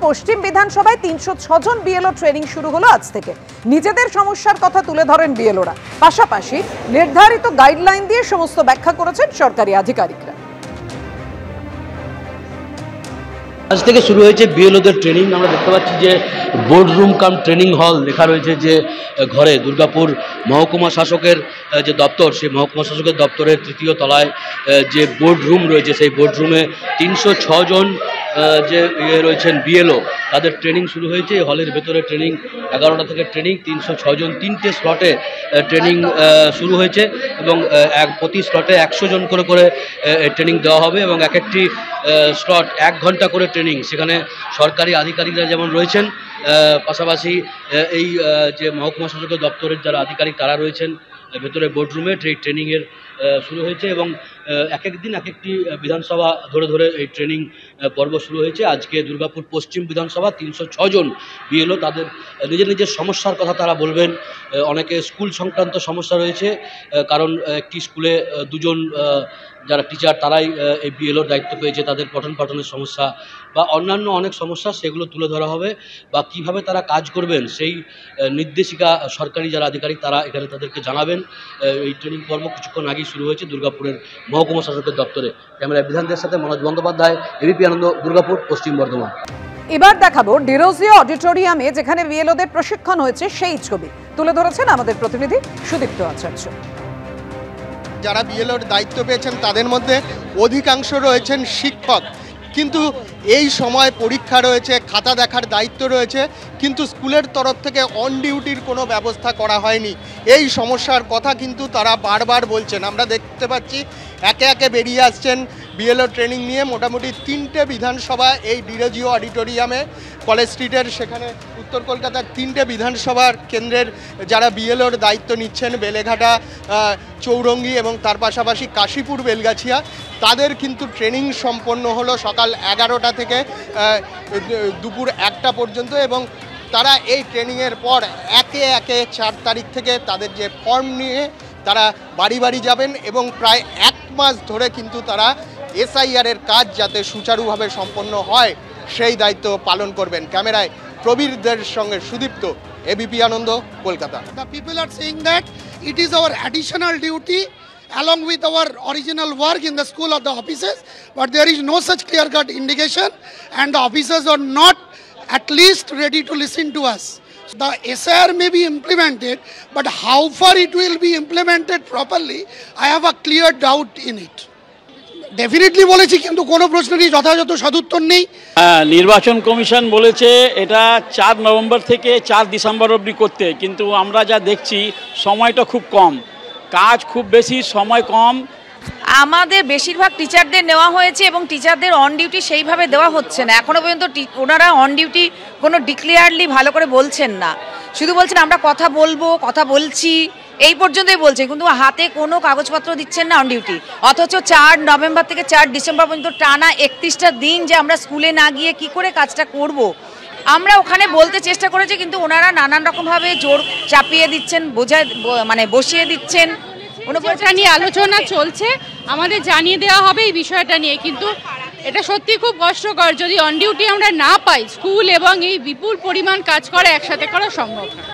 পশ্চিম বিধানসভায় ৩০৬ জন BLO training শুরু হলো আজ থেকে। নিজেদের সমস্যার কথা তুলে ধরেন বিএলওরা, পাশাপাশি নির্ধারিত গাইডলাইন দিয়ে সমস্ত ব্যাখ্যা করেছেন সরকারি আধিকারিকরা। আজ থেকে শুরু হয়েছে বিএলওদের ট্রেনিং। আমরা দেখতে পাচ্ছি যে বোর্ড রুম কাম ট্রেনিং হল লেখা রয়েছে যে ঘরে দুর্গাপুর মহকুমা শাসকের যে দপ্তর, সেই মহকুমা শাসকের দপ্তরের তৃতীয় তলায় যে বোর্ড রুম রয়েছে, সেই বোর্ড রুমে ৩০৬ জন যে রয়েছেন বিএলও, তাদের ট্রেনিং শুরু হয়েছে। এই হলের ভেতরে ট্রেনিং 11টা থেকে ট্রেনিং ৩০৬ জন, 3টে স্লটে ট্রেনিং শুরু হয়েছে এবং প্রতি স্লটে 100 জন করে ট্রেনিং দেওয়া হবে এবং এক একটি স্লট 1 ঘন্টা করে ট্রেনিং। সেখানে সরকারি আধিকারিকরা যেমন রয়েছেন, পাশাপাশি এই যে মহকুমা শাসকের দপ্তরের যারা আধিকারিক তারা রয়েছেন ভেতরে বোর্ডরুমে। ট্রেনিংয়ের শুরু হয়েছে এবং এক এক দিন এক একটি বিধানসভা ধরে এই ট্রেনিং পর্ব শুরু হয়েছে। আজকে দুর্গাপুর পশ্চিম বিধানসভা ৩০৬ জন বিএলও তাদের নিজের সমস্যার কথা তারা বলবেন। অনেকে স্কুল সংক্রান্ত সমস্যা রয়েছে, কারণ একটি স্কুলে 2 জন যারা টিচার তারাই এই বিএলওর দায়িত্ব পেয়েছে, তাদের পঠন পাঠনের সমস্যা বা অন্যান্য অনেক সমস্যা সেগুলো তুলে ধরা হবে বা কিভাবে তারা কাজ করবেন সেই নির্দেশিকা সরকারি যারা আধিকারিক তারা এখানে তাদেরকে জানাবেন। এই ট্রেনিং পর্ব কিছুক্ষণ আগেই শুরু হয়েছে দুর্গাপুরের মহকুমা শাসকের দপ্তরে। ক্যামেরায় বিধানদের সাথে মনোজ বন্দ্যোপাধ্যায়, এবিপি আনন্দ, দুর্গাপুর, পশ্চিম বর্ধমান। এবার দেখাবো ডিরোজিও অডিটোরিয়ামে যেখানে বিএলওদের প্রশিক্ষণ হয়েছে সেই ছবি তুলে ধরেছেন আমাদের প্রতিনিধি সুদীপ্ত আচার্য। যারা বিএলওর দায়িত্ব পেয়েছেন তাদের মধ্যে অধিকাংশ রয়েছেন শিক্ষক, কিন্তু এই সময় পরীক্ষা রয়েছে, খাতা দেখার দায়িত্ব রয়েছে, কিন্তু স্কুলের তরফ থেকে অন ডিউটির কোনো ব্যবস্থা করা হয়নি। এই সমস্যার কথা কিন্তু তারা বারবার বলছেন। আমরা দেখতে পাচ্ছি একে একে বেরিয়ে আসছেন বিএলও ট্রেনিং নিয়ে। মোটামুটি 3টে বিধানসভা এই ডিরোজিও অডিটোরিয়ামে, কলেজ স্ট্রিটের সেখানে উত্তর কলকাতার 3টে বিধানসভার কেন্দ্রের যারা বিএলওর দায়িত্ব নিচ্ছেন, বেলেঘাটা, চৌরঙ্গি এবং তার পাশাপাশি কাশীপুর, বেলগাছিয়া, তাদের কিন্তু ট্রেনিং সম্পন্ন হলো সকাল 11টা থেকে দুপুর 1টা পর্যন্ত এবং তারা এই ট্রেনিংয়ের পর একে একে 4 তারিখ থেকে তাদের যে ফর্ম নিয়ে তারা বাড়ি বাড়ি যাবেন এবং প্রায় 1 মাস ধরে কিন্তু তারা এসআইআরের কাজ যাতে সুচারুভাবে সম্পন্ন হয় সেই দায়িত্ব পালন করবেন। ক্যামেরায় প্রবীরদের সঙ্গে Sudipta, ABP Ananda, Kolkata. The people are saying that it is our additional duty along with our original work in the school or the offices, but there is no such clear-cut indication and the officers are not at least ready to listen to us. The SIR may be implemented, but how far it will be implemented properly, I have a clear doubt in it. Definitely বলেছি, কিন্তু কোনো প্রশ্নেরই যথাযথ সদুত্তর নেই। নির্বাচন commission বলেছে এটা 4 November থেকে 4 December অবধি করতে, কিন্তু আমরা যা দেখছি সময়টা খুব কম, কাজ খুব বেশি, সময় কম। আমাদের বেশিরভাগ টিচারদের নেওয়া হয়েছে এবং টিচারদের অন ডিউটি সেইভাবে দেওয়া হচ্ছে না। এখনও পর্যন্ত ওনারা অন ডিউটি কোনো ডিক্লেয়ারলি ভালো করে বলছেন না, শুধু বলছেন আমরা কথা বলবো, কথা বলছি, এই পর্যন্তই বলছে, কিন্তু হাতে কোনো কাগজপত্র দিচ্ছেন না অন ডিউটি। অথচ 4 নভেম্বর থেকে 4 ডিসেম্বর পর্যন্ত টানা 31টা দিন যে আমরা স্কুলে না গিয়ে কি করে কাজটা করব, আমরা ওখানে বলতে চেষ্টা করেছি, কিন্তু ওনারা নানান রকমভাবে জোর চাপিয়ে দিচ্ছেন, বসিয়ে দিচ্ছেন। এটা নিয়ে আলোচনা চলছে, আমাদের জানিয়ে দেওয়া হবে এই বিষয়টা নিয়ে, কিন্তু এটা সত্যি খুব কষ্টকর। যদি অন ডিউটি আমরা না পাই, স্কুল এবং এই বিপুল পরিমাণ কাজ করা একসাথে করা সম্ভব না।